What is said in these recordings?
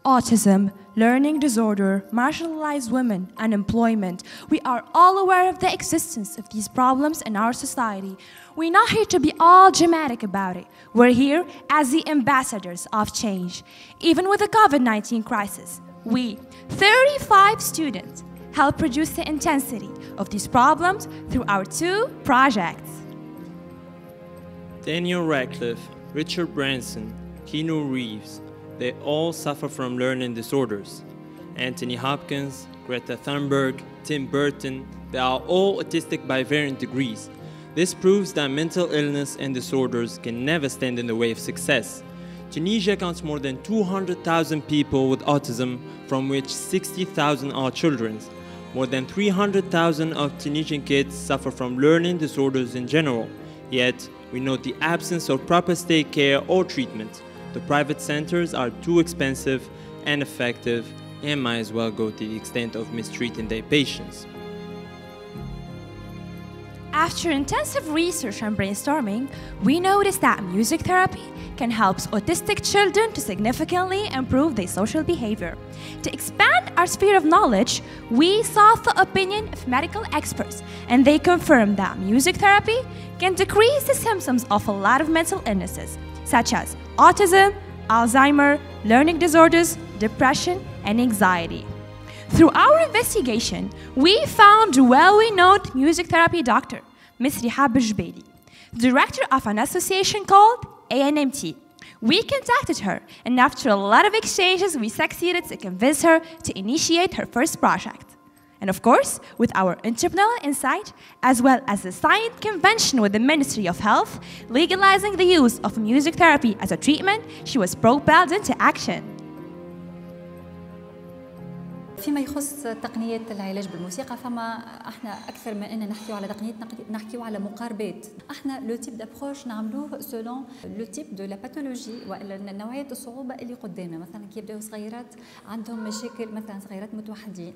autism, learning disorder, marginalized women, unemployment. We are all aware of the existence of these problems in our society. We're not here to be all dramatic about it. We're here as the ambassadors of change. Even with the COVID-19 crisis, we, 35 students, help reduce the intensity of these problems through our 2 projects. Daniel Radcliffe, Richard Branson, Keanu Reeves, they all suffer from learning disorders. Anthony Hopkins, Greta Thunberg, Tim Burton, they are all autistic by varying degrees. This proves that mental illness and disorders can never stand in the way of success. Tunisia counts more than 200,000 people with autism, from which 60,000 are children. More than 300,000 of Tunisian kids suffer from learning disorders in general. Yet, we note the absence of proper state care or treatment. The private centers are too expensive and effective and might as well go to the extent of mistreating their patients. After intensive research and brainstorming, we noticed that music therapy can help autistic children to significantly improve their social behavior. To expand our sphere of knowledge, we sought the opinion of medical experts, and they confirmed that music therapy can decrease the symptoms of a lot of mental illnesses, such as autism, Alzheimer's, learning disorders, depression, and anxiety. Through our investigation, we found well-renowned music therapy doctor, Ms. Rihab Jbeili, director of an association called ANMT. We contacted her, and after a lot of exchanges, we succeeded to convince her to initiate her first project. And of course, with our entrepreneurial insight, as well as a signed convention with the Ministry of Health, legalizing the use of music therapy as a treatment, she was propelled into action. فيما يخص تقنية العلاج بالموسيقى فما احنا أكثر من أن نحكيو على تقنية نحكيو على مقاربات. احنا لو تيب دابروش نعملوه سولون لو تيب دو لا باثولوجي ولا نوعية الصعوبة اللي قدامنا. مثلا كي يبداو صغيرات عندهم مشاكل، مثلا صغيرات متوحدين،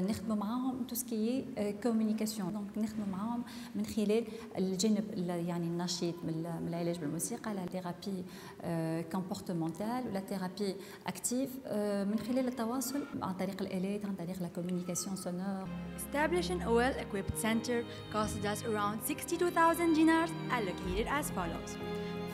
نخدموا معاهم تو سكي كومونيكاسيون، دونك نخدموا معاهم من خلال الجانب يعني النشيط من العلاج بالموسيقى، لا ثيرابي كومبورتمونتال ولا ثيرابي اكتيف، من خلال التواصل عن طريق الآلات، عن طريق لا كومونيكاسيون سونور. Establishing a well-equipped center costed us around 62,000 dinars, allocated as follows: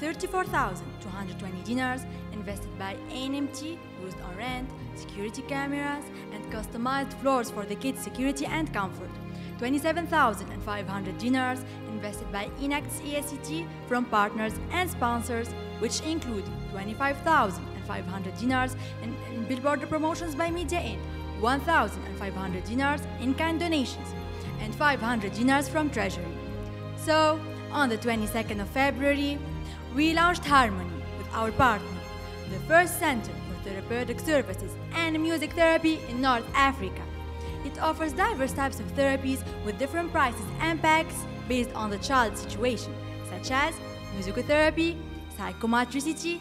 34,220 dinars invested by ANMT, used on rent, security cameras, and customized floors for the kids' security and comfort. 27,500 dinars invested by Enactus ESCT from partners and sponsors, which include 25,500 dinars in billboard promotions by Media Inc., 1,500 dinars in kind donations, and 500 dinars from Treasury. So, on the 22nd of February, we launched Harmony with our partner, the first center for therapeutic services and music therapy in North Africa. It offers diverse types of therapies with different prices and packs based on the child's situation, such as musicotherapy, psychomotricity,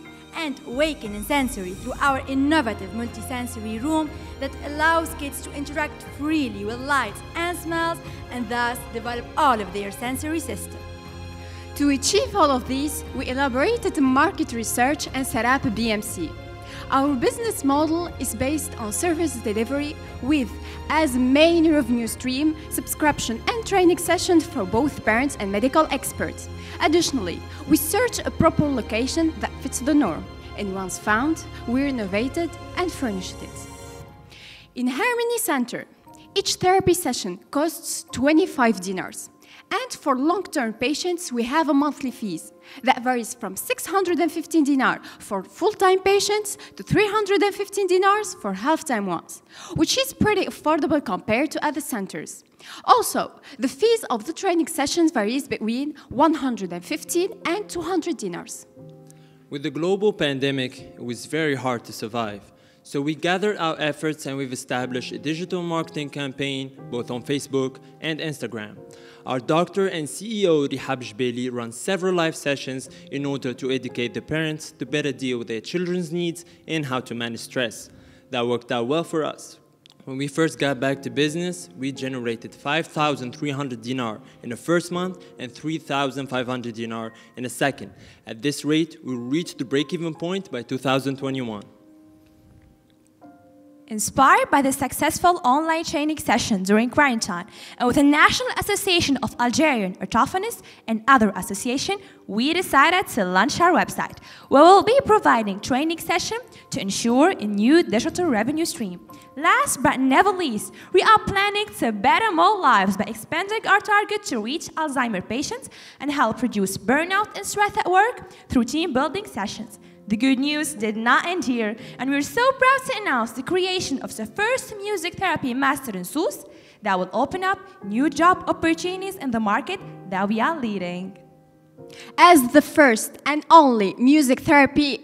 and awakening sensory through our innovative multisensory room that allows kids to interact freely with lights and smells and thus develop all of their sensory system. To achieve all of these, we elaborated market research and set up a BMC. Our business model is based on service delivery with, as main revenue stream, subscription and training sessions for both parents and medical experts. Additionally, we search a proper location that fits the norm, and once found, we renovated and furnished it. In Harmony Center, each therapy session costs 25 dinars. And for long-term patients, we have a monthly fees that varies from 615 dinar for full-time patients to 315 dinars for half-time ones, which is pretty affordable compared to other centers. Also, the fees of the training sessions varies between 115 and 200 dinars. With the global pandemic, it was very hard to survive. So we gathered our efforts and we've established a digital marketing campaign both on Facebook and Instagram. Our doctor and CEO Rihab Jbeili runs several live sessions in order to educate the parents to better deal with their children's needs and how to manage stress. That worked out well for us. When we first got back to business, we generated 5,300 dinar in the first month and 3,500 dinar in the second. At this rate, we will reach the break-even point by 2021. Inspired by the successful online training session during quarantine and with the National Association of Algerian Orthophonists and other associations, we decided to launch our website, where we'll be providing training sessions to ensure a new digital revenue stream. Last but never least, we are planning to better more lives by expanding our target to reach Alzheimer's patients and help reduce burnout and stress at work through team building sessions. The good news did not end here, and we're so proud to announce the creation of the first music therapy master in Sousse that will open up new job opportunities in the market that we are leading. As the first and only music therapy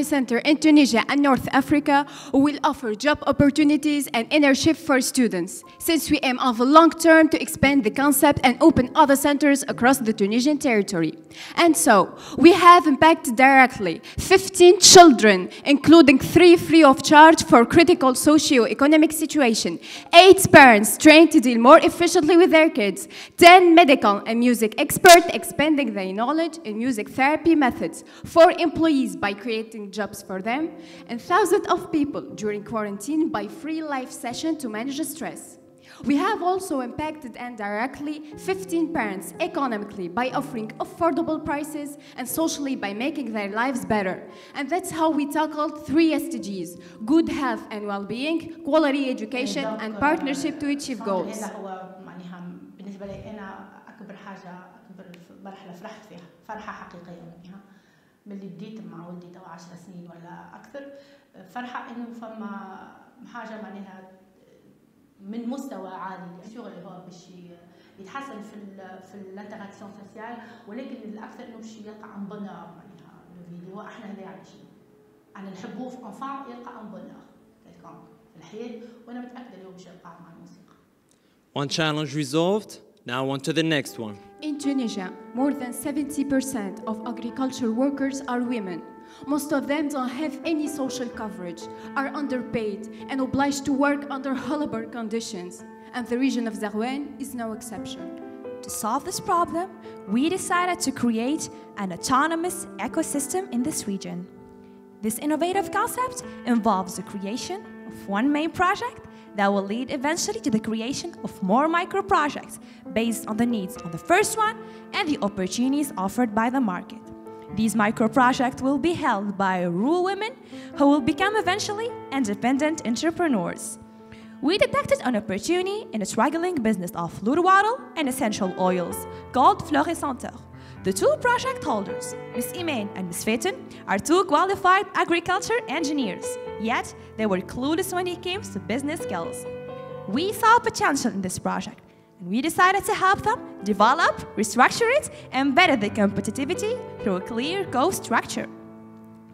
center in Tunisia and North Africa, we will offer job opportunities and internship for students, since we aim on the long term to expand the concept and open other centers across the Tunisian territory. And so, we have impacted directly 15 children, including 3 free of charge for critical socio-economic situation, 8 parents trained to deal more efficiently with their kids, 10 medical and music experts expanding their knowledge in music therapy methods, 4 employees by creating jobs for them, and thousands of people during quarantine by free live sessions to manage stress. We have also impacted indirectly 15 parents economically by offering affordable prices and socially by making their lives better. And that's how we tackled 3 SDGs: good health and well-being, quality education, and partnership to achieve goals. مرحلة فرحت فيها فرحة حقيقية منها من اللي بديت مع ولدي تو 10 سنين ولا أكثر. فرحة إنه فما حاجة معناها من مستوى عالي الشغل هو باش يتحسن في الانتراكسيون سوسيال، ولكن الأكثر إنه باش يلقى عن بونور معناها الفيديو. إحنا هذا عايشين أنا نحبوه في أنفان يلقى عن بونور في الحياة، وأنا متأكدة اليوم باش يلقى مع الموسيقى. One challenge resolved. Now on to the next one. In Tunisia, more than 70% of agriculture workers are women. Most of them don't have any social coverage, are underpaid, and obliged to work under horrible conditions. And the region of Zarouane is no exception. To solve this problem, we decided to create an autonomous ecosystem in this region. This innovative concept involves the creation of one main project that will lead eventually to the creation of more micro-projects based on the needs of the first one and the opportunities offered by the market. These micro-projects will be held by rural women who will become eventually independent entrepreneurs. We detected an opportunity in the struggling business of fluid water and essential oils called Floricenteur. The 2 project holders, Ms. Iman and Ms. Fatin, are 2 qualified agriculture engineers, yet they were clueless when it came to business skills. We saw potential in this project, and we decided to help them develop, restructure it, and better the competitivity through a clear cost structure.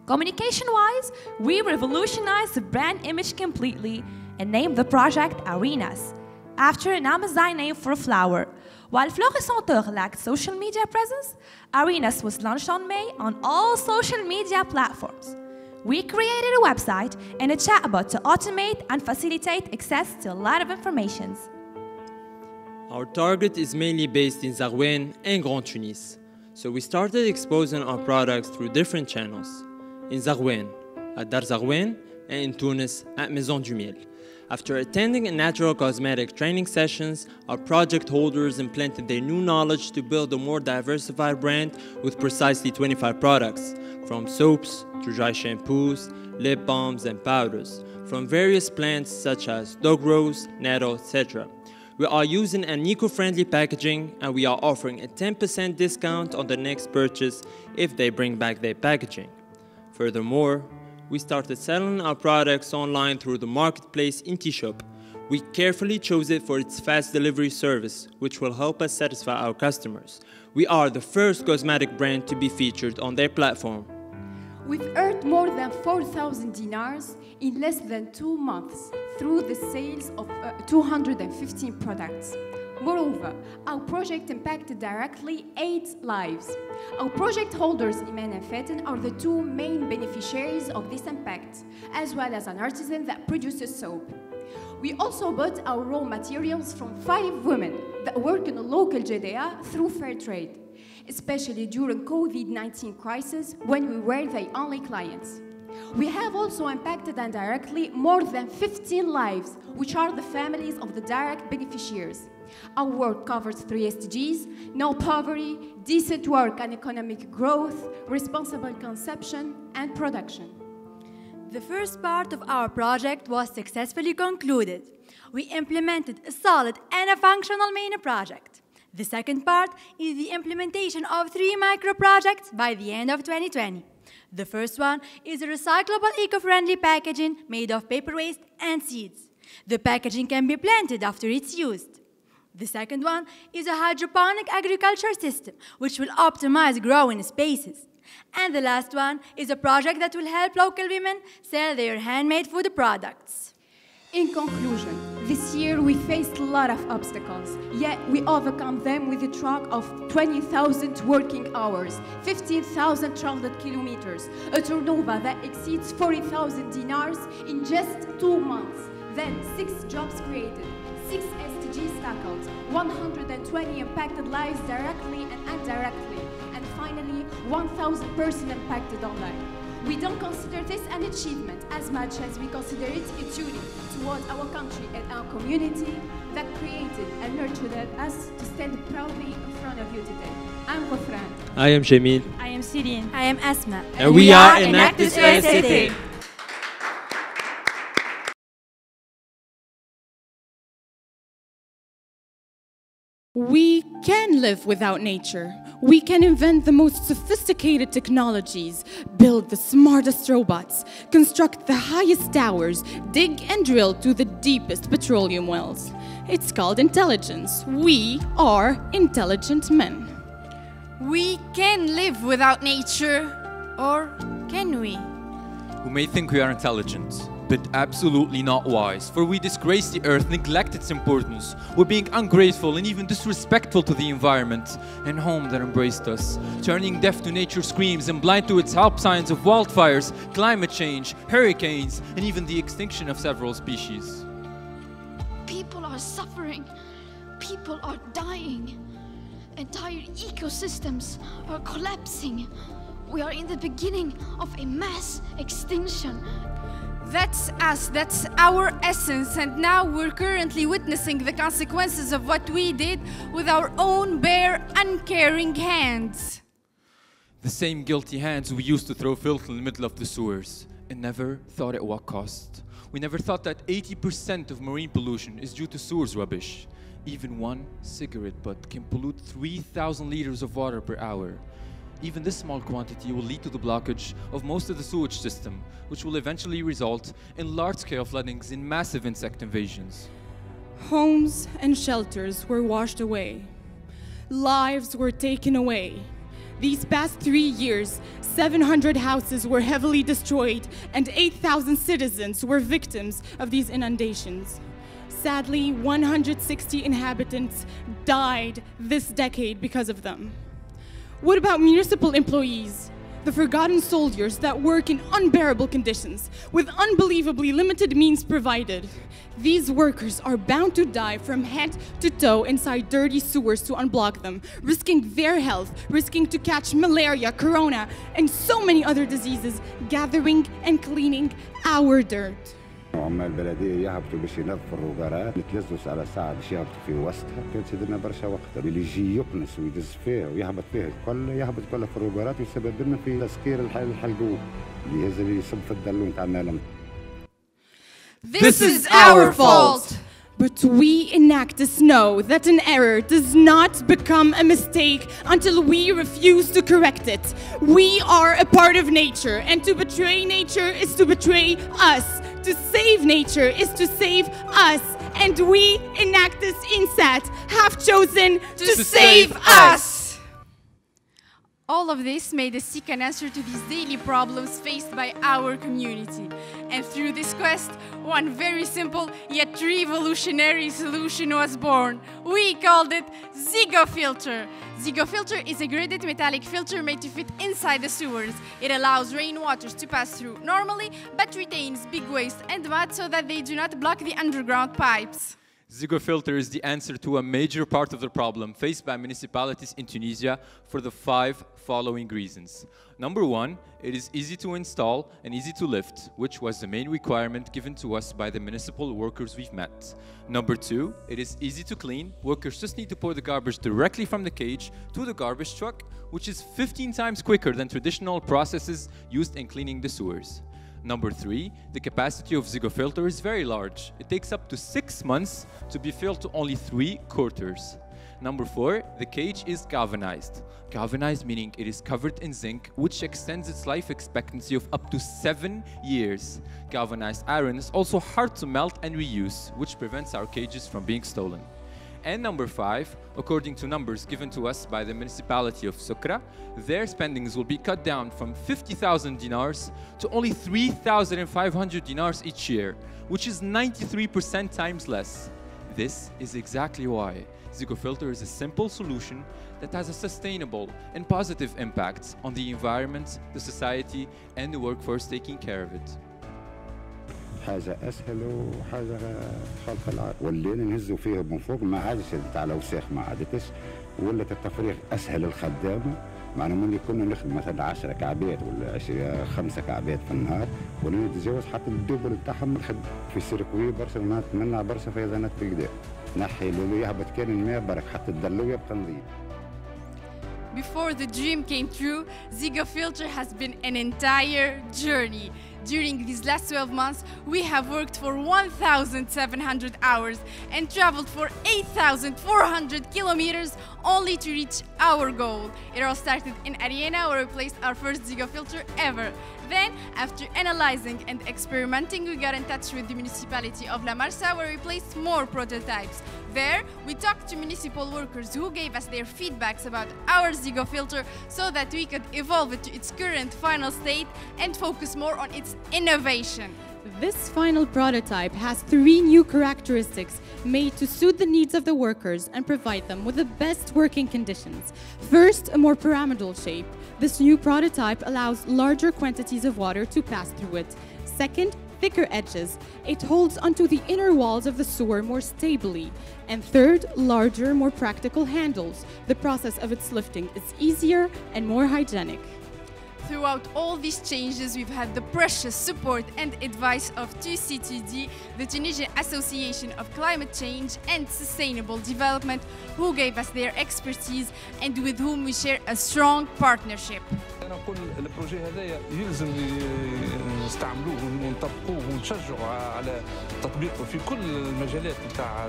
Communication-wise, we revolutionized the brand image completely and named the project Arinas, after an Amazigh name for a flower. While Floricenteur lacked social media presence, Arinas was launched on May on all social media platforms. We created a website and a chatbot to automate and facilitate access to a lot of information. Our target is mainly based in Zarouane and Grand Tunis, so we started exposing our products through different channels. In Zarouane, at Dar Zarouane, and in Tunis, at Maison du Miel. After attending natural cosmetic training sessions, our project holders implemented their new knowledge to build a more diversified brand with precisely 25 products, from soaps to dry shampoos, lip balms and powders, from various plants such as dog rose, nettle, etc. We are using an eco-friendly packaging, and we are offering a 10% discount on the next purchase if they bring back their packaging. Furthermore, we started selling our products online through the marketplace IntiShop. We carefully chose it for its fast delivery service, which will help us satisfy our customers. We are the first cosmetic brand to be featured on their platform. We've earned more than 4,000 dinars in less than 2 months through the sales of 215 products. Moreover, our project impacted directly 8 lives. Our project holders, Iman and Fatin, are the 2 main beneficiaries of this impact, as well as an artisan that produces soap. We also bought our raw materials from 5 women that work in a local JDA through fair trade, especially during COVID-19 crisis when we were their only clients. We have also impacted indirectly more than 15 lives, which are the families of the direct beneficiaries. Our work covers 3 SDGs: no poverty, decent work and economic growth, responsible consumption, and production. The first part of our project was successfully concluded. We implemented a solid and a functional main project. The second part is the implementation of 3 micro-projects by the end of 2020. The first one is a recyclable eco-friendly packaging made of paper waste and seeds. The packaging can be planted after it's used. The second one is a hydroponic agriculture system, which will optimize growing spaces. And the last one is a project that will help local women sell their handmade food products. In conclusion, this year we faced a lot of obstacles, yet we overcome them with a track of 20,000 working hours, 15,000 traveled kilometers, a turnover that exceeds 40,000 dinars in just 2 months, then 6 jobs created, 6 SDGs tackled, 120 impacted lives directly and indirectly, and finally 1,000 persons impacted online. We don't consider this an achievement as much as we consider it a duty towards our country and our community that created and nurtured us to stand proudly in front of you today. I'm Ghufran. I am Jamil. I am Sirin. I am Asma. And we are Enactus Tunisia. We can live without nature. We can invent the most sophisticated technologies, build the smartest robots, construct the highest towers, dig and drill to the deepest petroleum wells. It's called intelligence. We are intelligent men. We can live without nature, or can we? We may think we are intelligent, but absolutely not wise, for we disgrace the earth, neglect its importance. We're being ungrateful and even disrespectful to the environment and home that embraced us, turning deaf to nature's screams and blind to its help signs of wildfires, climate change, hurricanes, and even the extinction of several species. People are suffering. People are dying. Entire ecosystems are collapsing. We are in the beginning of a mass extinction. That's us, that's our essence, and now we're currently witnessing the consequences of what we did with our own bare, uncaring hands. The same guilty hands we used to throw filth in the middle of the sewers and never thought at what cost. We never thought that 80% of marine pollution is due to sewers rubbish. Even 1 cigarette butt can pollute 3,000 liters of water per hour. Even this small quantity will lead to the blockage of most of the sewage system, which will eventually result in large-scale floodings and massive insect invasions. Homes and shelters were washed away. Lives were taken away. These past 3 years, 700 houses were heavily destroyed and 8,000 citizens were victims of these inundations. Sadly, 160 inhabitants died this decade because of them. What about municipal employees? The forgotten soldiers that work in unbearable conditions, with unbelievably limited means provided. These workers are bound to die from head to toe inside dirty sewers to unblock them, risking their health, risking to catch malaria, corona, and so many other diseases, gathering and cleaning our dirt. عمال البلديه يهبطوا باش ينظفوا الروقارات نتلزز على ساعه باش يهبطوا في وسطها كانت تدنا برشا وقت اللي يجي يكنس ويدز فيها ويهبط فيها الكل يهبط كله في الروقارات ويسبب لنا في تسكير الحلقوم اللي هذا اللي يصب في الدلون تاعنا. This is our fault. But we Enactus know that an error does not become a mistake until we refuse to correct it. We are a part of nature, and to betray nature is to betray us. To save nature is to save us. And we, Enactus INSAT, have chosen to save us. All of this made us seek an answer to these daily problems faced by our community. And through this quest, one very simple yet revolutionary solution was born. We called it Zigofiltre. Zigofiltre is a graded metallic filter made to fit inside the sewers. It allows rainwaters to pass through normally, but retains big waste and mud so that they do not block the underground pipes. Zigofiltre is the answer to a major part of the problem faced by municipalities in Tunisia for the 5 following reasons. Number 1, it is easy to install and easy to lift, which was the main requirement given to us by the municipal workers we've met. Number 2, it is easy to clean. Workers just need to pour the garbage directly from the cage to the garbage truck, which is 15 times quicker than traditional processes used in cleaning the sewers. Number 3, the capacity of Zigofiltre is very large. It takes up to 6 months to be filled to only 3 quarters. Number 4, the cage is galvanized. Galvanized meaning it is covered in zinc, which extends its life expectancy of up to 7 years. Galvanized iron is also hard to melt and reuse, which prevents our cages from being stolen. And number 5, according to numbers given to us by the municipality of Soukra, their spendings will be cut down from 50,000 dinars to only 3,500 dinars each year, which is 93% times less. This is exactly why Zigofiltre is a simple solution that has a sustainable and positive impact on the environment, the society, and the workforce taking care of it. حاجة أسهل وحاجة خلف العادة ولينا نهزوا فيها من فوق ما عادش تاع الأوساخ ما عادتش ولت التفريغ أسهل الخدامة معنا ملي كنا نخدم مثلا 10 كعبات ولا 5 كعبات في النهار ولا نتجاوز حتى الدوبل تاعهم نخدم في السيركوي برشا نتمنى برشا فيضانات في القدام نحي لولو يهبط كان الماء برك حتى الدلو يبقى نظيف. Before the dream came true, Zigofiltre has been an entire journey. During these last 12 months, we have worked for 1,700 hours and traveled for 8,400 kilometers only to reach our goal. It all started in Arinas, where we placed our first Zigofiltre ever. Then, after analyzing and experimenting, we got in touch with the municipality of La Marsa, where we placed more prototypes. There, we talked to municipal workers who gave us their feedbacks about our Zigofiltre so that we could evolve it to its current final state and focus more on its innovation. This final prototype has 3 new characteristics made to suit the needs of the workers and provide them with the best working conditions. First, a more pyramidal shape. This new prototype allows larger quantities of water to pass through it. Second, thicker edges. It holds onto the inner walls of the sewer more stably. And third, larger, more practical handles. The process of its lifting is easier and more hygienic. Throughout all these changes, we've had the precious support and advice of TCTD, the Tunisian Association of Climate Change and Sustainable Development, who gave us their expertise and with whom we share a strong partnership. أنا نقول البروجي هذايا يلزم نستعملوه ونطبقوه ونشجعوا على تطبيقه في كل المجالات نتاع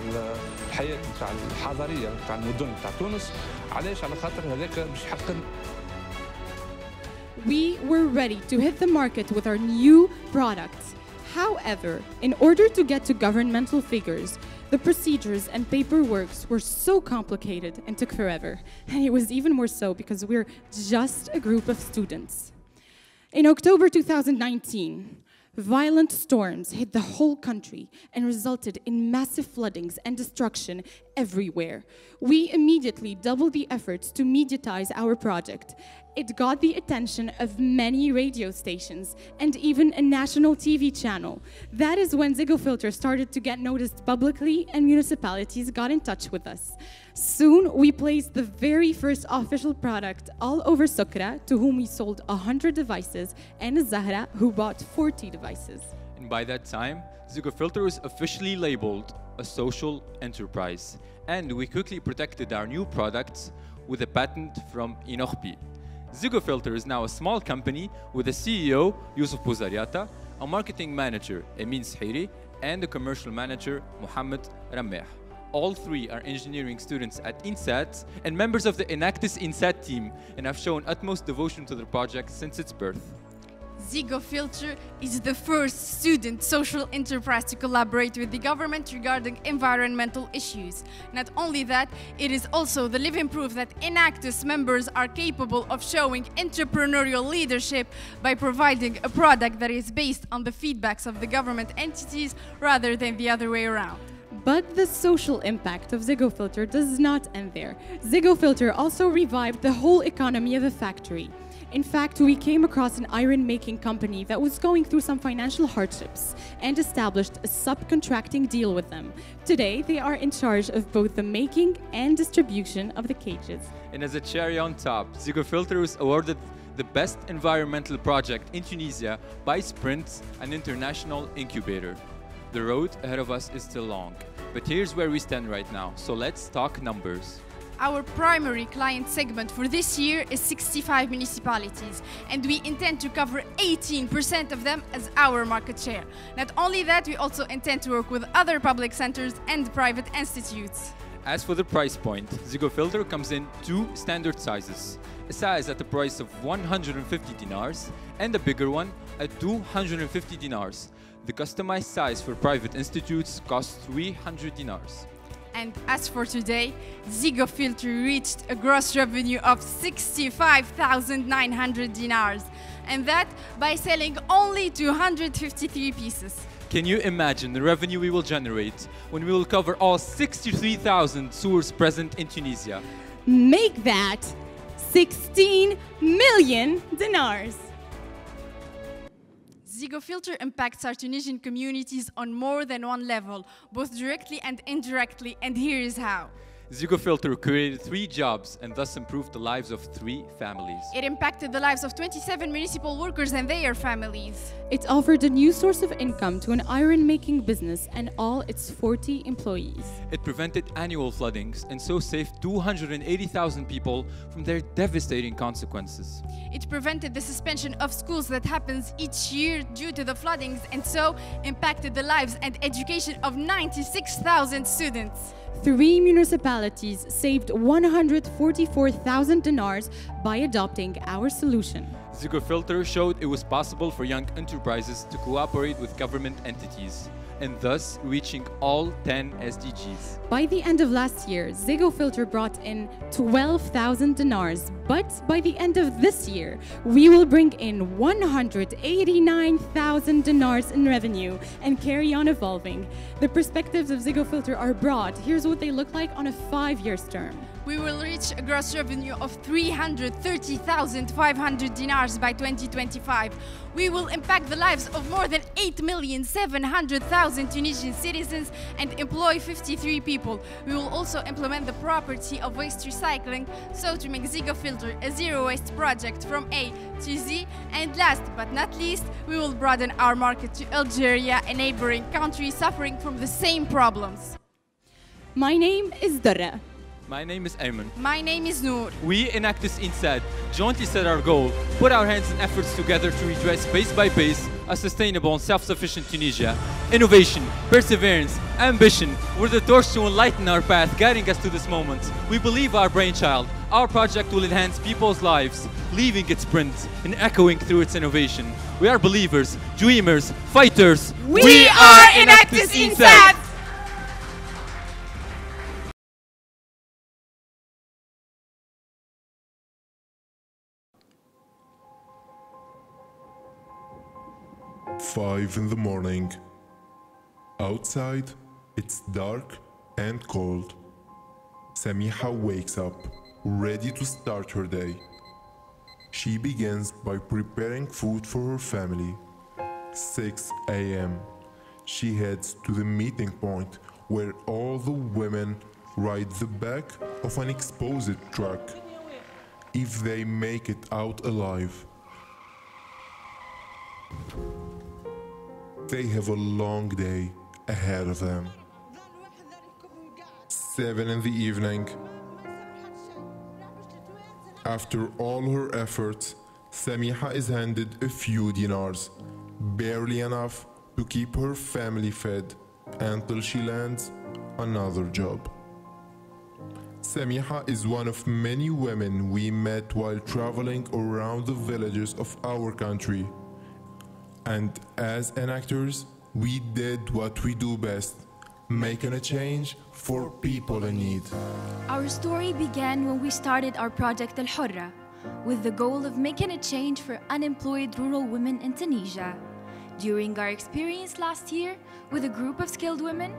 الحياة نتاع الحضارية نتاع المدن نتاع تونس. علاش؟ على خاطر هذاك باش يحقق. We were ready to hit the market with our new products. However, in order to get to governmental figures, the procedures and paperwork were so complicated and took forever. And it was even more so because we're just a group of students. In October 2019, violent storms hit the whole country and resulted in massive floodings and destruction everywhere. We immediately doubled the efforts to mediatize our project. It got the attention of many radio stations and even a national TV channel. That is when Zigofiltre started to get noticed publicly and municipalities got in touch with us. Soon, we placed the very first official product all over Soukra, to whom we sold 100 devices, and Zahra, who bought 40 devices. And by that time, Zigofiltre was officially labeled a social enterprise. And we quickly protected our new products with a patent from INSAT. Zigofiltre is now a small company with a CEO, Yusuf Bouzariata, a marketing manager, Emin Sahiri, and a commercial manager, Mohammed Rameh. All 3 are engineering students at INSAT and members of the Enactus INSAT team and have shown utmost devotion to the project since its birth. Zigofiltre is the first student social enterprise to collaborate with the government regarding environmental issues. Not only that, it is also the living proof that Enactus members are capable of showing entrepreneurial leadership by providing a product that is based on the feedbacks of the government entities rather than the other way around. But the social impact of Zigofiltre does not end there. Zigofiltre also revived the whole economy of the factory. In fact, we came across an iron-making company that was going through some financial hardships and established a subcontracting deal with them. Today, they are in charge of both the making and distribution of the cages. And as a cherry on top, Zigofiltre was awarded the best environmental project in Tunisia by Sprint, an international incubator. The road ahead of us is still long, but here's where we stand right now, so let's talk numbers. Our primary client segment for this year is 65 municipalities, and we intend to cover 18% of them as our market share. Not only that, we also intend to work with other public centers and private institutes. As for the price point, Zigofiltre comes in two standard sizes. A size at the price of 150 dinars and a bigger one at 250 dinars. The customized size for private institutes costs 300 dinars. And as for today, Zigofiltre reached a gross revenue of 65,900 dinars, and that by selling only 253 pieces. Can you imagine the revenue we will generate when we will cover all 63,000 sewers present in Tunisia? Make that 16 million dinars. Zigofiltre impacts our Tunisian communities on more than one level, both directly and indirectly, and here is how. Zigofiltre created 3 jobs and thus improved the lives of 3 families. It impacted the lives of 27 municipal workers and their families. It offered a new source of income to an iron-making business and all its 40 employees. It prevented annual floodings and so saved 280,000 people from their devastating consequences. It prevented the suspension of schools that happens each year due to the floodings and so impacted the lives and education of 96,000 students. 3 municipalities saved 144,000 dinars by adopting our solution. Zigofiltre showed it was possible for young enterprises to cooperate with government entities and thus reaching all 10 SDGs. By the end of last year, Zigofiltre brought in 12,000 dinars, but by the end of this year, we will bring in 189,000 dinars in revenue and carry on evolving. The perspectives of Zigofiltre are broad. Here's what they look like on a 5-year term. We will reach a gross revenue of 330,500 dinars by 2025. We will impact the lives of more than 8,700,000 Tunisian citizens and employ 53 people. We will also implement the property of waste recycling, so to make Zigofiltre a zero-waste project from A to Z. And last but not least, we will broaden our market to Algeria, a neighboring country suffering from the same problems. My name is Darra. My name is Ayman. My name is Noor. We, Enactus INSAT, jointly set our goal, put our hands and efforts together to redress base by base a sustainable and self-sufficient Tunisia. Innovation, perseverance, ambition were the torch to enlighten our path, guiding us to this moment. We believe our brainchild, our project will enhance people's lives, leaving its print and echoing through its innovation. We are believers, dreamers, fighters. We are Enactus INSAT! 5 in the morning. Outside, it's dark and cold. Samiha wakes up, ready to start her day. She begins by preparing food for her family. 6 a.m. She heads to the meeting point where all the women ride the back of an exposed truck, if they make it out alive. They have a long day ahead of them. 7 in the evening. After all her efforts, Samiha is handed a few dinars, barely enough to keep her family fed until she lands another job. Samiha is one of many women we met while traveling around the villages of our country. And as enactors, we did what we do best, making a change for people in need. Our story began when we started our project ElHorra, with the goal of making a change for unemployed rural women in Tunisia. During our experience last year with a group of skilled women,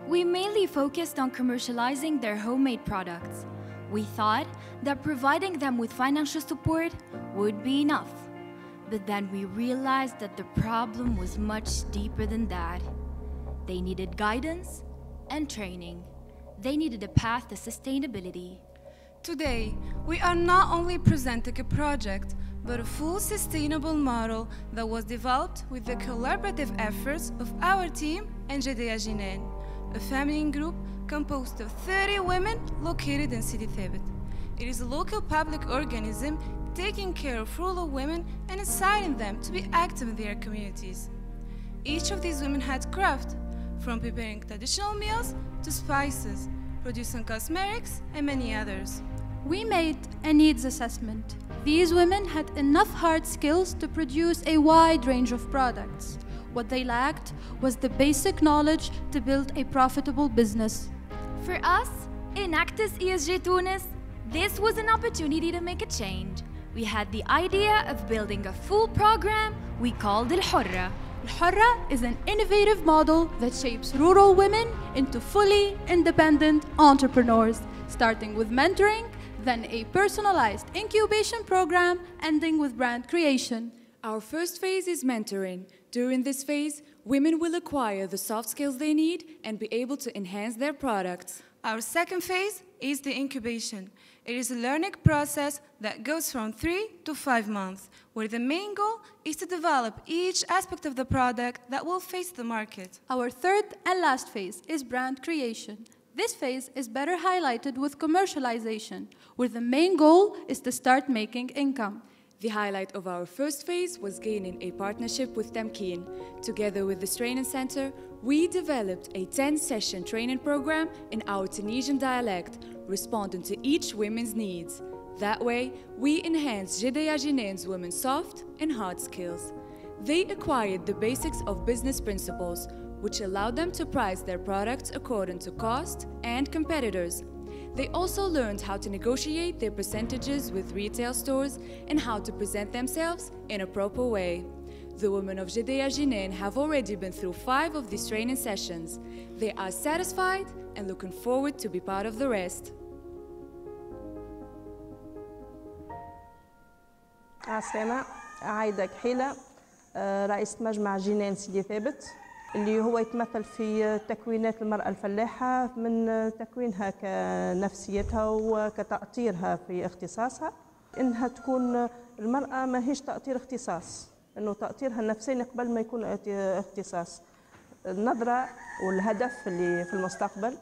we mainly focused on commercializing their homemade products. We thought that providing them with financial support would be enough. But then we realized that the problem was much deeper than that. They needed guidance and training. They needed a path to sustainability. Today, we are not only presenting a project, but a full sustainable model that was developed with the collaborative efforts of our team and Jadea Jinan, a feminine group composed of 30 women located in Sidi Thabit. It is a local public organism taking care of rural women and inciting them to be active in their communities. Each of these women had craft, from preparing traditional meals to spices, producing cosmetics, and many others. We made a needs assessment. These women had enough hard skills to produce a wide range of products. What they lacked was the basic knowledge to build a profitable business. For us, Enactus ESG Tunis, this was an opportunity to make a change. We had the idea of building a full program we called ElHorra. ElHorra is an innovative model that shapes rural women into fully independent entrepreneurs, starting with mentoring, then a personalized incubation program, ending with brand creation. Our first phase is mentoring. During this phase, women will acquire the soft skills they need and be able to enhance their products. Our second phase is the incubation. It is a learning process that goes from 3 to 5 months, where the main goal is to develop each aspect of the product that will face the market. Our third and last phase is brand creation. This phase is better highlighted with commercialization, where the main goal is to start making income. The highlight of our first phase was gaining a partnership with Tamkeen. Together with this training center, we developed a 10-session training program in our Tunisian dialect, responding to each woman's needs. That way, we enhanced Jadea Jinan's women's soft and hard skills. They acquired the basics of business principles, which allowed them to price their products according to cost and competitors. They also learned how to negotiate their percentages with retail stores and how to present themselves in a proper way. The women of Jadea Jinan have already been through 5 of these training sessions. They are satisfied and looking forward to be part of the rest. عسلامة، عايدة كحيلة، رئيسة مجمع جنان سيدي ثابت، اللي هو يتمثل في تكوينات المرأة الفلاحة من تكوينها كنفسيتها وكتأطيرها في اختصاصها، إنها تكون المرأة ما هيش تأطير اختصاص، إنه تأطيرها النفسي قبل ما يكون اختصاص. النظرة والهدف اللي في المستقبل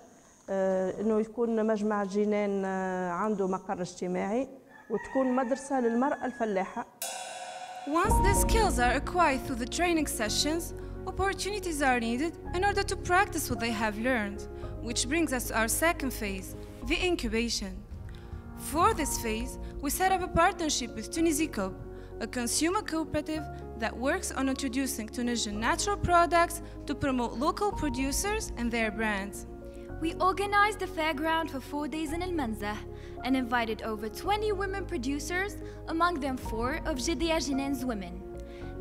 إنه يكون مجمع جنان عنده مقر اجتماعي وتكون مدرسة للمرأة الفلاحة. Once the skills are acquired through the training sessions, opportunities are needed in order to practice what they have learned, which brings us to our second phase, the incubation. For this phase, we set up a partnership with Tunisicop, a consumer cooperative that works on introducing Tunisian natural products to promote local producers and their brands. We organized a fairground for 4 days in Al-Manzah and invited over 20 women producers, among them 4 of Jadea Jinan's women.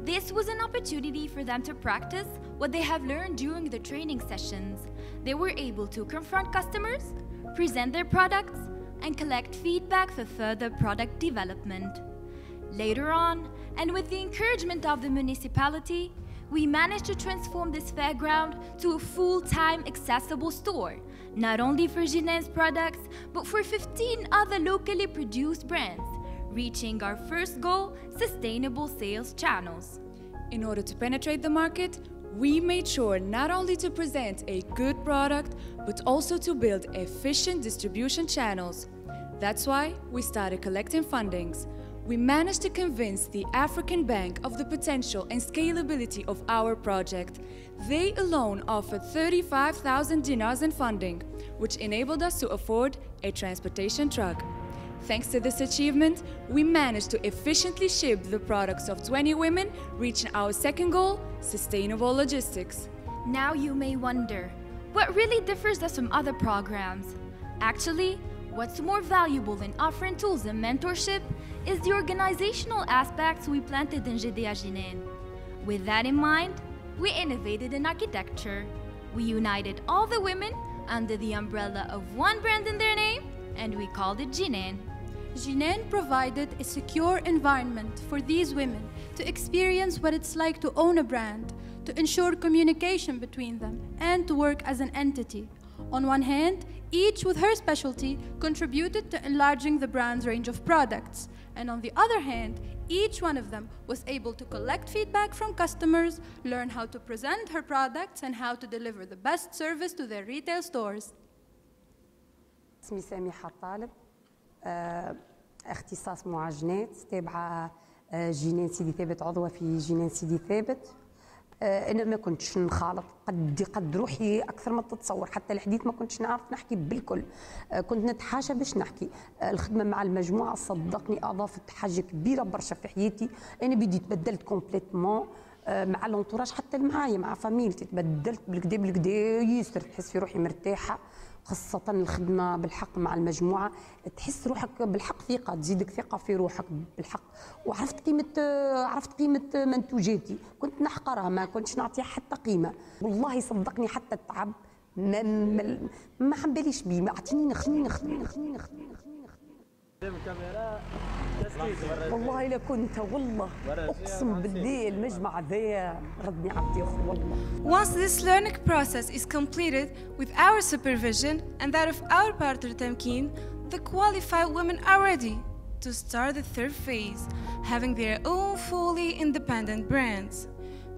This was an opportunity for them to practice what they have learned during the training sessions. They were able to confront customers, present their products, and collect feedback for further product development. Later on, and with the encouragement of the municipality, we managed to transform this fairground to a full-time accessible store, not only for Jinan's products, but for 15 other locally produced brands, reaching our first goal, sustainable sales channels. In order to penetrate the market, we made sure not only to present a good product, but also to build efficient distribution channels. That's why we started collecting fundings. We managed to convince the African Bank of the potential and scalability of our project. They alone offered 35,000 dinars in funding, which enabled us to afford a transportation truck. Thanks to this achievement, we managed to efficiently ship the products of 20 women, reaching our second goal, sustainable logistics. Now you may wonder, what really differs us from other programs? Actually, what's more valuable than offering tools and mentorship is the organizational aspects we planted in Jadea Jinan. With that in mind, we innovated in architecture. We united all the women under the umbrella of one brand in their name and we called it Jinan. Jinan provided a secure environment for these women to experience what it's like to own a brand, to ensure communication between them, and to work as an entity. On one hand, each with her specialty contributed to enlarging the brand's range of products, and on the other hand, each one of them was able to collect feedback from customers, learn how to present her products, and how to deliver the best service to their retail stores. اسمي سميحة طالب، اختصاص معجنات، تابعة جنان سيدي ثابت، عضوة في جنان سيدي ثابت. أنا ما كنتش نخالط قد روحي أكثر ما تتصور، حتى الحديث ما كنتش نعرف نحكي بالكل، كنت نتحاشى باش نحكي. الخدمة مع المجموعة صدقني أضافت حاجة كبيرة برشا في حياتي، أنا بديت تبدلت كومبليتمون مع الانتوراج، حتى معايا مع فاميلتي تبدلت بالكدا ياسر، تحس في روحي مرتاحة، خاصة الخدمة بالحق مع المجموعة، تحس روحك بالحق ثقة، تزيدك ثقة في روحك بالحق، وعرفت قيمة منتوجاتي، كنت نحقرها، ما كنتش نعطيها حتى قيمة، والله صدقني حتى التعب ما حباليش بيه، ما اعطيني نخدم. والله لا كنت، والله اقسم بالله المجمع ذا ردني عبدي والله. Once this learning process is completed with our supervision and that of our partner Tamkeen, the qualified women are ready to start the third phase, having their own fully independent brands.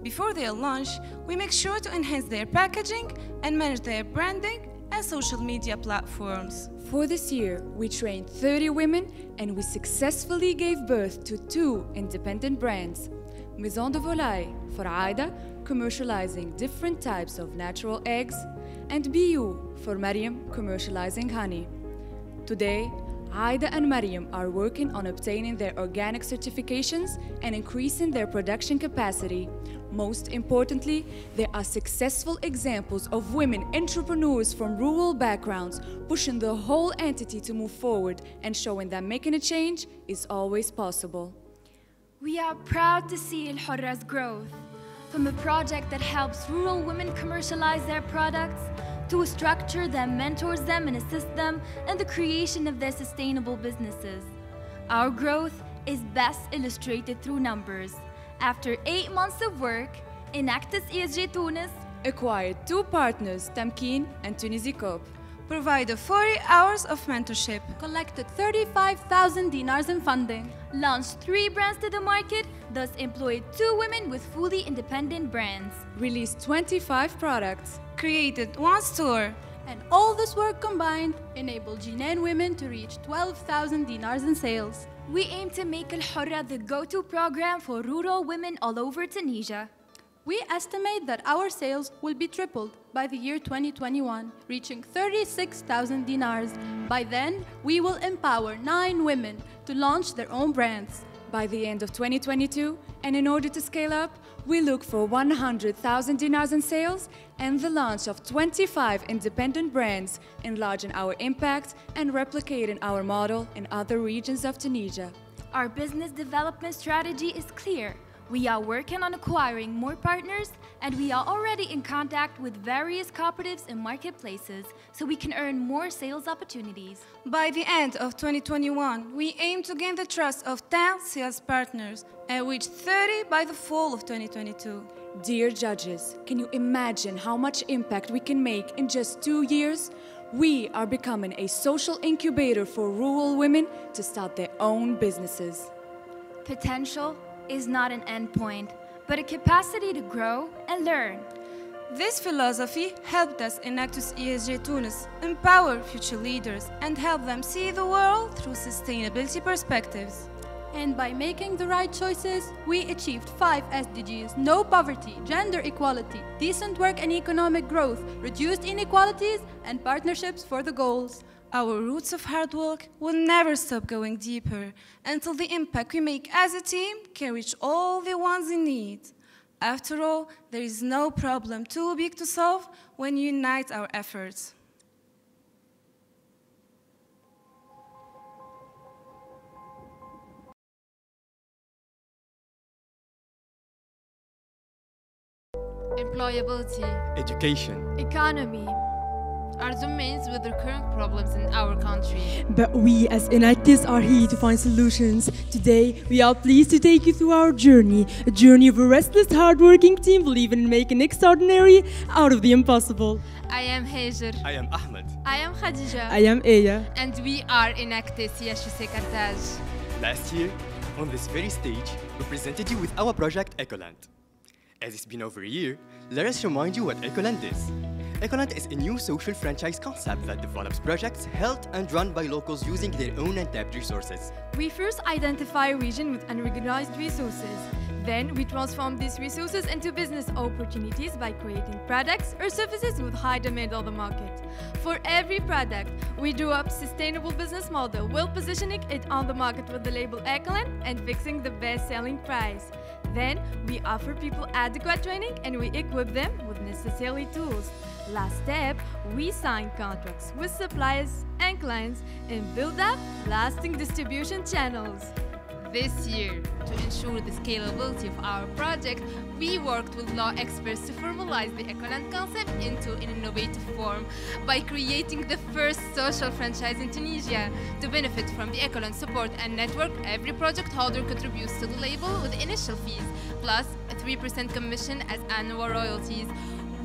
Before their launch, we make sure to enhance their packaging and manage their branding and social media platforms. For this year, we trained 30 women and we successfully gave birth to 2 independent brands. Maison de Volaille for Aida, commercializing different types of natural eggs, and BU for Mariam, commercializing honey. Today, Aida and Mariam are working on obtaining their organic certifications and increasing their production capacity. Most importantly, there are successful examples of women entrepreneurs from rural backgrounds pushing the whole entity to move forward and showing that making a change is always possible. We are proud to see ElHorra's growth, from a project that helps rural women commercialize their products to a structure that mentors them and assists them in the creation of their sustainable businesses. Our growth is best illustrated through numbers. After 8 months of work, Enactus Tunis acquired 2 partners, Tamkeen and Tunisia, provided 40 hours of mentorship, collected 35,000 dinars in funding, launched 3 brands to the market, thus employed 2 women with fully independent brands, released 25 products, created 1 store, and all this work combined enabled Jinan women to reach 12,000 dinars in sales. We aim to make ElHorra the go-to program for rural women all over Tunisia. We estimate that our sales will be tripled by the year 2021, reaching 36,000 dinars. By then, we will empower 9 women to launch their own brands. By the end of 2022, and in order to scale up, we look for 100,000 dinars in sales and the launch of 25 independent brands, enlarging our impact and replicating our model in other regions of Tunisia. Our business development strategy is clear. We are working on acquiring more partners, and we are already in contact with various cooperatives and marketplaces so we can earn more sales opportunities. By the end of 2021, we aim to gain the trust of 10 sales partners and reach 30 by the fall of 2022. Dear judges, can you imagine how much impact we can make in just 2 years? We are becoming a social incubator for rural women to start their own businesses. Potential is not an endpoint, but a capacity to grow and learn. This philosophy helped us in Enactus Tunis empower future leaders and help them see the world through sustainability perspectives. And by making the right choices, we achieved 5 SDGs: no poverty, gender equality, decent work and economic growth, reduced inequalities, and partnerships for the goals. Our roots of hard work will never stop going deeper until the impact we make as a team can reach all the ones in need. After all, there is no problem too big to solve when you unite our efforts. Employability, education, economy, are domains with recurring problems in our country. But we as Enactus are here to find solutions. Today, we are pleased to take you through our journey, a journey of a restless, hardworking team believing in making extraordinary out of the impossible. I am Hajar. I am Ahmed. I am Khadija. I am Aya. And we are Enactus IHEC Carthage. Last year, on this very stage, we presented you with our project Ecoland. As it's been over a year, let us remind you what Ecoland is. Ecoland is a new social franchise concept that develops projects held and run by locals using their own untapped resources. We first identify a region with unrecognized resources. Then we transform these resources into business opportunities by creating products or services with high demand on the market. For every product, we drew up a sustainable business model while positioning it on the market with the label Ecoland and fixing the best-selling price. Then we offer people adequate training and we equip them with necessary tools. Last step, we sign contracts with suppliers and clients and build up lasting distribution channels. This year, to ensure the scalability of our project, we worked with law experts to formalize the Ecoland concept into an innovative form by creating the first social franchise in Tunisia. To benefit from the Ecoland support and network, every project holder contributes to the label with initial fees, plus a 3% commission as annual royalties.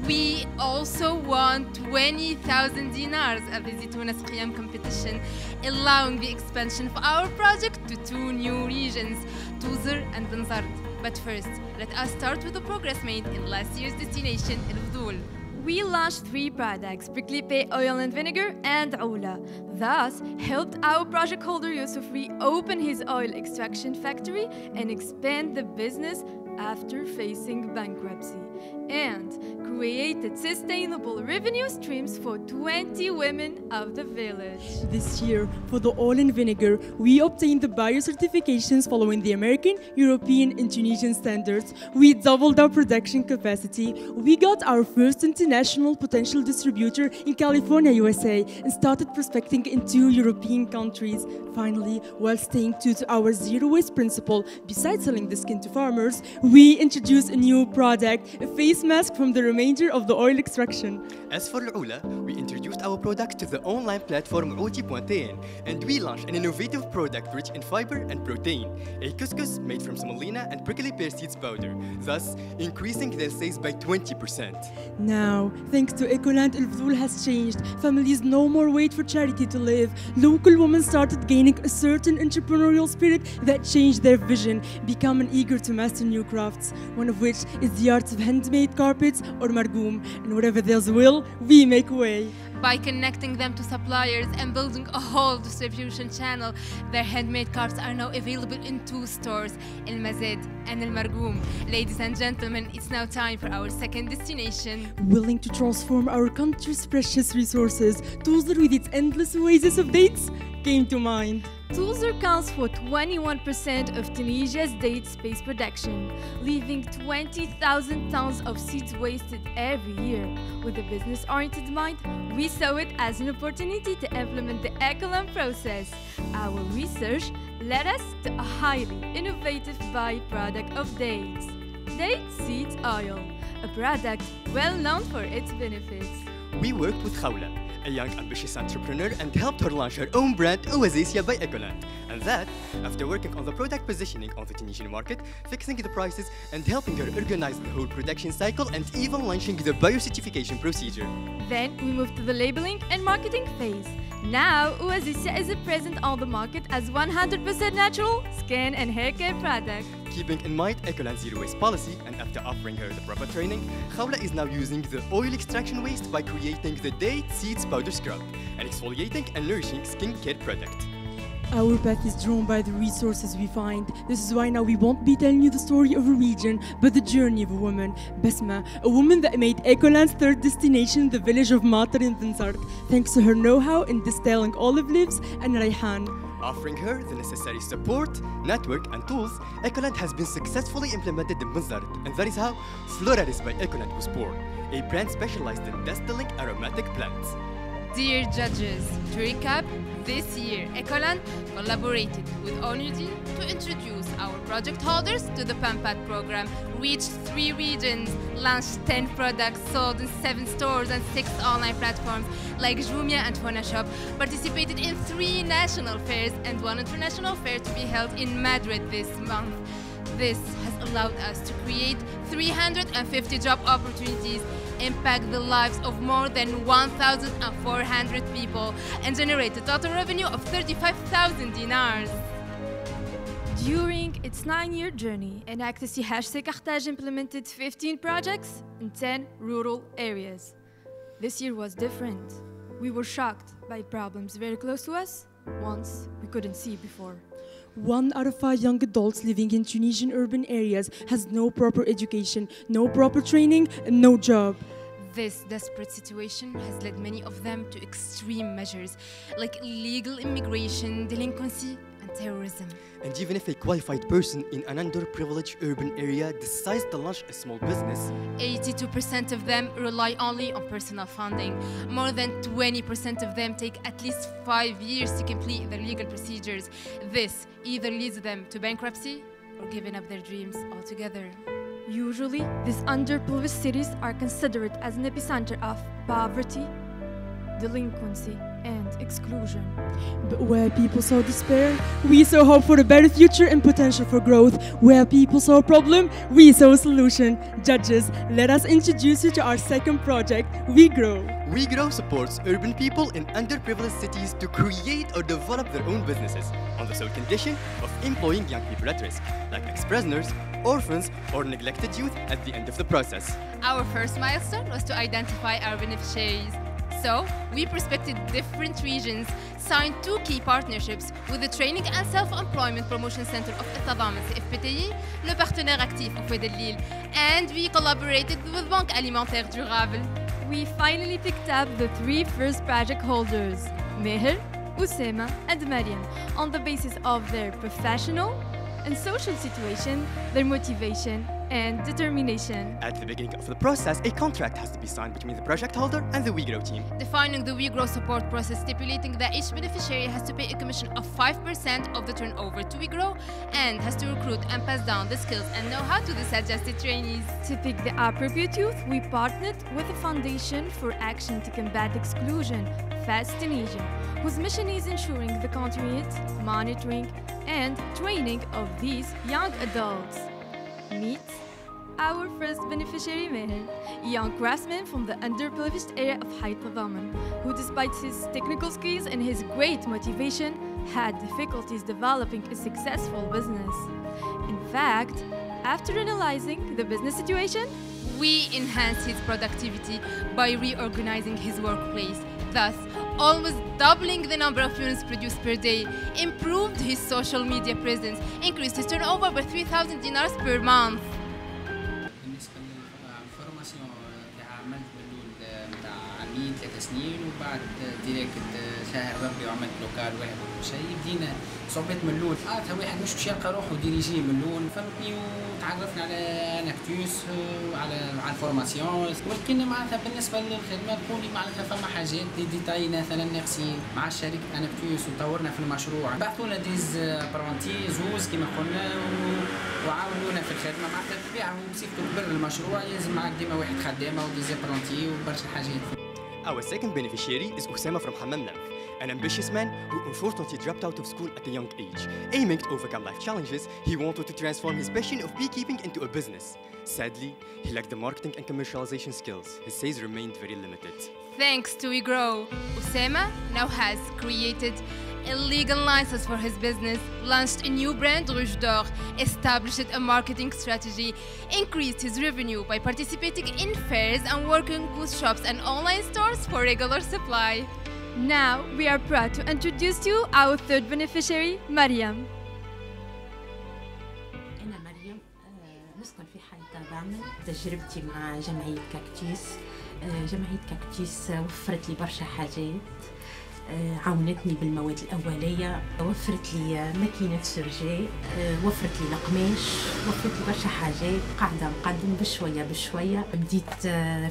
We also won 20,000 dinars at the Tunis Qiyam competition, allowing the expansion of our project to 2 new regions, Tunis and Benzart. But first, let us start with the progress made in last year's destination, El-Fdoul. We launched 3 products, prickly pear oil and vinegar and Oula. Thus, helped our project holder Yusuf reopen his oil extraction factory and expand the business after facing bankruptcy, and created sustainable revenue streams for 20 women of the village. This year, for the oil and vinegar, we obtained the bio certifications following the American, European, and Tunisian standards. We doubled our production capacity. We got our first international potential distributor in California, USA, and started prospecting in 2 European countries. Finally, while staying true to our zero waste principle, besides selling the skin to farmers, we introduced a new product, a face mask from the remainder of the oil extraction. As for Oula, we introduced our product to the online platform Outi.in, and we launched an innovative product rich in fiber and protein, a couscous made from semolina and prickly pear seeds powder, thus increasing their sales by 20%. Now, thanks to Ecoland, El-Fdoul has changed. Families no more wait for charity to live. Local women started gaining a certain entrepreneurial spirit that changed their vision, becoming eager to master new crafts, one of which is the art of handmade carpets or margoum. And wherever there's a will, we make way. By connecting them to suppliers and building a whole distribution channel, their handmade carpets are now available in 2 stores, El Mazed and El Margoum. Ladies and gentlemen, it's now time for our second destination. Willing to transform our country's precious resources, Tunis with its endless oasis of dates came to mind. Tunis accounts for 21% of Tunisia's date space production, leaving 20,000 tons of seeds wasted every year. With a business-oriented mind, we saw it as an opportunity to implement the Ecoland process. Our research led us to a highly innovative byproduct of dates, date seed oil, a product well known for its benefits. We worked with Khawla, a young ambitious entrepreneur, and helped her launch her own brand, Oasia by Ecoland. And that, after working on the product positioning on the Tunisian market, fixing the prices, and helping her organize the whole production cycle, and even launching the biocertification procedure. Then we moved to the labeling and marketing phase. Now, Oasia is present on the market as 100% natural skin and hair care product. Keeping in mind Ecoland's zero waste policy, and after offering her the proper training, Khawla is now using the oil extraction waste by creating the date seeds powder scrub, an exfoliating and nourishing skincare product. Our path is drawn by the resources we find. This is why now we won't be telling you the story of a region, but the journey of a woman. Basma, a woman that made Ecoland's 3rd destination the village of Matar in Benzart, thanks to her know-how in distilling olive leaves and rayhan. Offering her the necessary support, network, and tools, Ecoland has been successfully implemented in Benzart, and that is how Floralis by Ecoland was born, a brand specialized in distilling aromatic plants. Dear judges, to recap, this year, Ecoland collaborated with ONUD to introduce our project holders to the PAMPAT program, reached 3 regions, launched 10 products, sold in 7 stores and 6 online platforms like Jumia and Phonashop, participated in 3 national fairs and 1 international fair to be held in Madrid this month. This has allowed us to create 350 job opportunities, impact the lives of more than 1,400 people, and generate a total revenue of 35,000 dinars. During its 9-year journey, Enactus IHEC Carthage implemented 15 projects in 10 rural areas. This year was different. We were shocked by problems very close to us, ones we couldn't see before. 1 out of 5 young adults living in Tunisian urban areas has no proper education, no proper training, and no job. This desperate situation has led many of them to extreme measures like illegal immigration, delinquency, and terrorism. And even if a qualified person in an underprivileged urban area decides to launch a small business, 82% of them rely only on personal funding. More than 20% of them take at least 5 years to complete their legal procedures. This either leads them to bankruptcy or giving up their dreams altogether. Usually, these underprivileged cities are considered as an epicenter of poverty, delinquency, and exclusion. But where people saw despair, we saw hope for a better future and potential for growth. Where people saw a problem, we saw a solution. Judges, let us introduce you to our second project, WeGrow. WeGrow supports urban people in underprivileged cities to create or develop their own businesses on the sole condition of employing young people at risk, like ex-prisoners, orphans, or neglected youth at the end of the process. Our first milestone was to identify our beneficiaries. So, we prospected different regions, signed 2 key partnerships with the Training and Self-Employment Promotion Center of التضامن CFPTI, le partenaire actif au Fed Lille, and we collaborated with Banque Alimentaire Durable. We finally picked up the 3 first project holders, Meher, Usema, and Mariam, on the basis of their professional and social situation, their motivation, and determination. At the beginning of the process, a contract has to be signed between the project holder and the WeGrow team, defining the WeGrow support process, stipulating that each beneficiary has to pay a commission of 5% of the turnover to WeGrow and has to recruit and pass down the skills and know-how to the suggested trainees. To pick the appropriate youth, we partnered with the Foundation for Action to Combat Exclusion, FAST Tunisia, whose mission is ensuring the continued monitoring and training of these young adults. Meet our first beneficiary, Meher, a young craftsman from the underprivileged area of Hayt Tadaman, who despite his technical skills and his great motivation, had difficulties developing a successful business. In fact, after analyzing the business situation, we enhanced his productivity by reorganizing his workplace, thus almost doubling the number of units produced per day, improved his social media presence, increased his turnover by 3,000 dinars per month. بالنسبة للفورماسيون اللي عملت بالأول متاع عامين 3 سنين وبعد ديريكت شهر ربي وعملت لوكال واحد وكل شيء بدينا صعوبات من الأول. واحد مش باش يلقى روحه ديريجي من الأول، فهمتني، وتعرفنا على اناكتوس وعلى الفورماسيون، ولكن معناتها بالنسبة للخدمة تقولي معناتها فما حاجات دي ديتاي مثلا ناقصين مع شركة اناكتوس وطورنا في المشروع، بعثونا ديز برونتي زوز كما قلنا وعاونونا في الخدمة، معناتها بالطبيعة هو بصيفته كبر المشروع يلزم معك ديما واحد خدامة وديز برونتي وبرشا حاجات. Our second beneficiary is Usama from Hammam, an ambitious man who unfortunately dropped out of school at a young age. Aiming to overcome life challenges, he wanted to transform his passion of beekeeping into a business. Sadly, he lacked the marketing and commercialization skills. His sales remained very limited. Thanks to WeGrow, Usama now has created a legal license for his business, launched a new brand, Rouge d'Or, established a marketing strategy, increased his revenue by participating in fairs and working with shops and online stores for regular supply. Now, we are proud to introduce you our third beneficiary, Mariam. أنا مريم نسكن في حي تضامن. تجربتي مع جمعية كاكتيس، جمعية كاكتيس وفرت لي برشا حاجات. عاونتني بالمواد الأولية، وفرت لي ماكينة سيرجي، وفرت لي القماش، وفرت لي برشا حاجات. قاعدة نقدم بشوية بشوية. بديت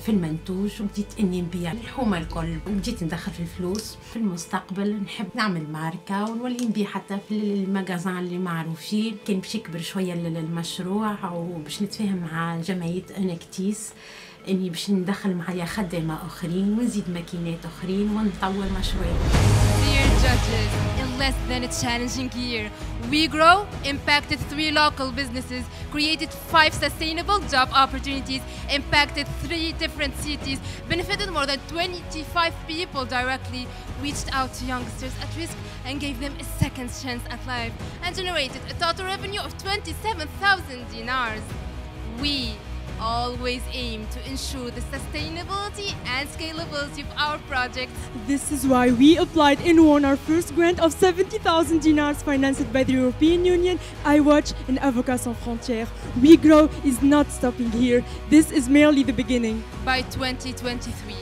في المنتوج وبديت إني نبيع الحومة الكل، وبديت ندخل في الفلوس. في المستقبل نحب نعمل ماركة ونولي نبيع حتى في المجازان اللي معروفين. كان باش يكبر شوية المشروع وباش نتفاهم مع جمعية انكتيس اني باش ندخل معايا خدامة اخرين ونزيد ماكينات اخرين ونطور مشروعي. Dear judges, in less than a challenging year, WeGrow impacted 3 local businesses, created 5 sustainable job opportunities, impacted 3 different cities, benefited more than 25 people directly, reached out to youngsters at risk and gave them a second chance at life, and generated a total revenue of 27,000 dinars. We always aim to ensure the sustainability and scalability of our projects. This is why we applied and won our first grant of 70,000 dinars financed by the European Union, IHEC and Avocats Sans Frontières. WeGrow is not stopping here. This is merely the beginning. By 2023,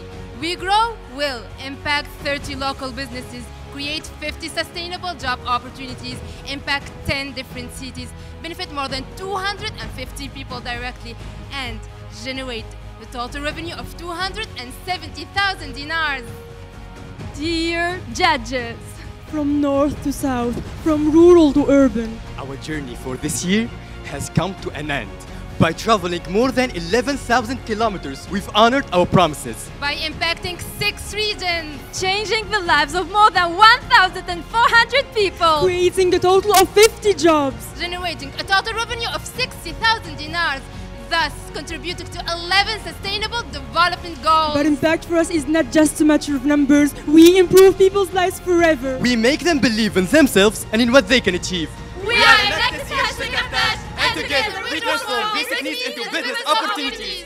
WeGrow will impact 30 local businesses, create 50 sustainable job opportunities, impact 10 different cities, benefit more than 250 people directly, and generate a total revenue of 270,000 dinars. Dear judges, from north to south, from rural to urban, our journey for this year has come to an end. By traveling more than 11,000 kilometers, we've honored our promises. By impacting 6 regions, changing the lives of more than 1,400 people, creating a total of 50 jobs, generating a total revenue of 60,000 dinars, thus contributing to 11 sustainable development goals. But impact for us is not just a matter of numbers. We improve people's lives forever. We make them believe in themselves and in what they can achieve. We are Enactus Tunisia, and together we transform basic needs into business opportunities.